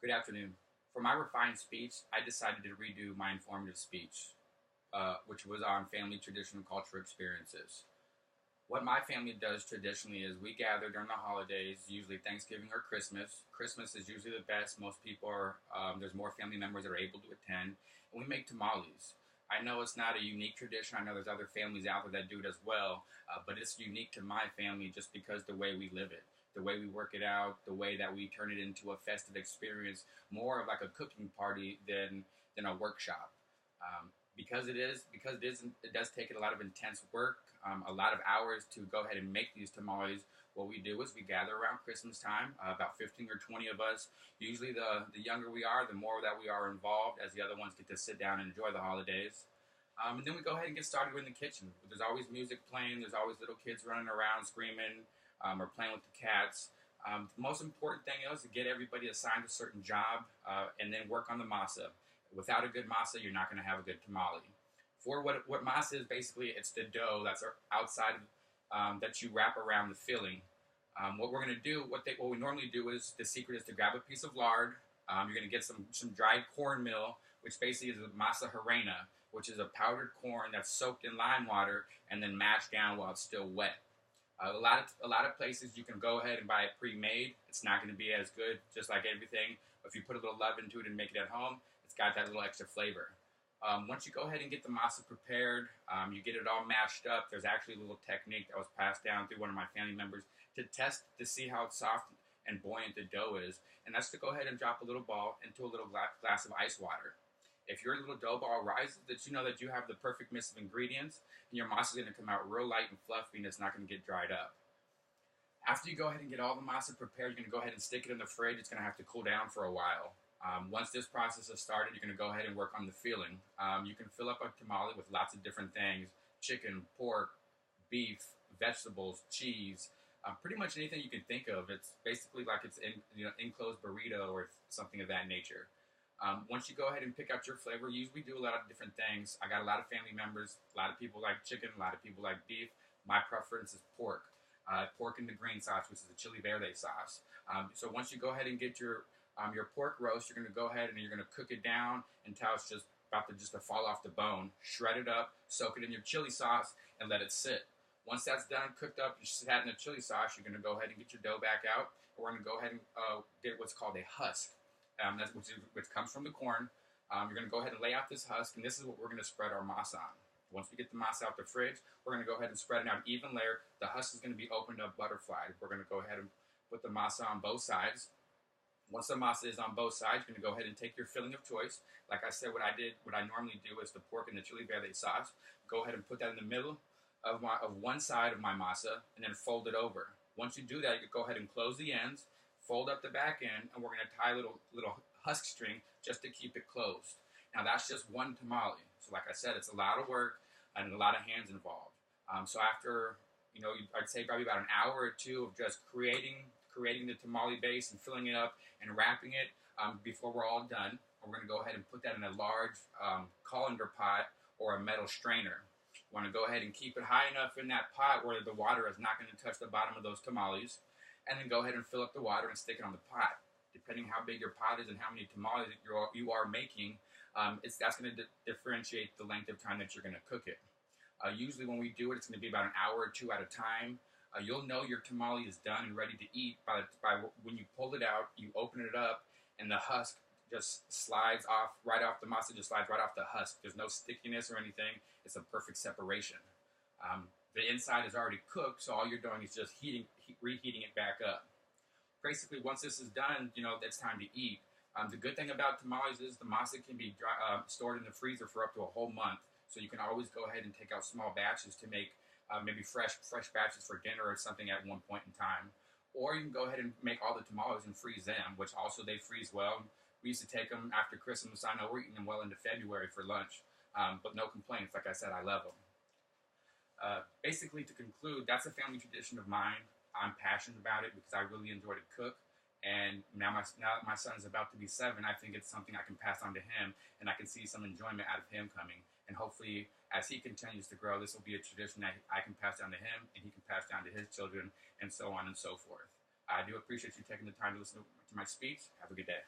Good afternoon. For my refined speech, I decided to redo my informative speech, which was on family tradition and cultural experiences. What my family does traditionally is we gather during the holidays, usually Thanksgiving or Christmas. Christmas is usually the best. Most people are, there's more family members that are able to attend. And we make tamales. I know it's not a unique tradition. I know there's other families out there that do it as well, but it's unique to my family just because the way we live it, the way we work it out, the way that we turn it into a festive experience, more of like a cooking party than a workshop. It does take a lot of intense work, a lot of hours to go ahead and make these tamales. What we do is we gather around Christmas time, about 15 or 20 of us. Usually, the younger we are, the more that we are involved, as the other ones get to sit down and enjoy the holidays. And then we go ahead and get started in the kitchen. There's always music playing. There's always little kids running around screaming or playing with the cats. The most important thing is to get everybody assigned a certain job and then work on the masa. Without a good masa, you're not going to have a good tamale. For what masa is, basically, it's the dough that's outside that you wrap around the filling. What we're going to do, what we normally do is, the secret is to grab a piece of lard. You're going to get some dried cornmeal, which basically is a masa harina, which is a powdered corn that's soaked in lime water and then mashed down while it's still wet. A lot of places you can go ahead and buy it pre-made. It's not going to be as good, just like everything. If you put a little love into it and make it at home, it's got that little extra flavor. Once you go ahead and get the masa prepared, you get it all mashed up. There's actually a little technique that was passed down through one of my family members to test to see how soft and buoyant the dough is, and that's to go ahead and drop a little ball into a little glass of ice water. If your little dough ball rises, that you know that you have the perfect mix of ingredients, and your masa is going to come out real light and fluffy, and it's not going to get dried up. After you go ahead and get all the masa prepared, you're going to go ahead and stick it in the fridge. It's going to have to cool down for a while. Once this process is started, you're going to go ahead and work on the filling. You can fill up a tamale with lots of different things: chicken, pork, beef, vegetables, cheese, pretty much anything you can think of. It's basically like it's in enclosed burrito or something of that nature. Once you go ahead and pick out your flavor, usually do a lot of different things. I got a lot of family members. A lot of people like chicken. A lot of people like beef. My preference is pork. Pork in the green sauce, which is the chili verde sauce. So once you go ahead and get your pork roast, you're going to go ahead and you're going to cook it down until it's just about to fall off the bone. Shred it up, soak it in your chili sauce, and let it sit. Once that's done, cooked up, you sat in the chili sauce, you're going to go ahead and get your dough back out. We're going to go ahead and get what's called a husk, which comes from the corn. You're going to go ahead and lay out this husk, and this is what we're going to spread our masa on. Once we get the masa out the fridge, we're going to go ahead and spread it out even layer. The husk is going to be opened up butterflied. We're going to go ahead and put the masa on both sides. Once the masa is on both sides, you're going to go ahead and take your filling of choice. Like I said, what I normally do is the pork and the chili verde sauce. Go ahead and put that in the middle of one side of my masa, and then fold it over. Once you do that, you can go ahead and close the ends, fold up the back end, and we're going to tie little husk string just to keep it closed. Now that's just one tamale. So like I said, it's a lot of work and a lot of hands involved. So after, I'd say probably about an hour or two of just creating the tamale base and filling it up and wrapping it before we're all done. We're going to go ahead and put that in a large colander pot or a metal strainer. You want to go ahead and keep it high enough in that pot where the water is not going to touch the bottom of those tamales, and then go ahead and fill up the water and stick it on the pot. Depending how big your pot is and how many tamales you are making, that's going to differentiate the length of time that you're going to cook it. Usually when we do it, it's going to be about an hour or two at a time. You'll know your tamale is done and ready to eat by when you pull it out, you open it up, and the husk just slides off right off the masa, just slides right off the husk. There's no stickiness or anything. It's a perfect separation. The inside is already cooked, so all you're doing is just reheating it back up. Basically, once this is done, it's time to eat. The good thing about tamales is the masa can be stored in the freezer for up to a whole month, so you can always go ahead and take out small batches to make maybe fresh batches for dinner or something at one point in time. Or you can go ahead and make all the tamales and freeze them, which also they freeze well. We used to take them after Christmas. I know we're eating them well into February for lunch, but no complaints. Like I said, I love them. Basically, to conclude, that's a family tradition of mine. I'm passionate about it because I really enjoy to cook. And now that my son's about to be 7, I think it's something I can pass on to him, and I can see some enjoyment out of him coming. And hopefully, as he continues to grow, this will be a tradition that I can pass down to him, and he can pass down to his children, and so on and so forth. I do appreciate you taking the time to listen to my speech. Have a good day.